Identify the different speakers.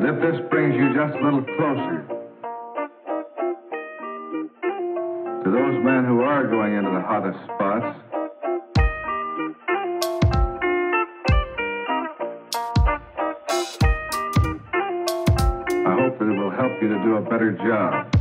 Speaker 1: if this brings you just a little closer to those men who are going into the hottest spots, I hope that it will help you to do a better job.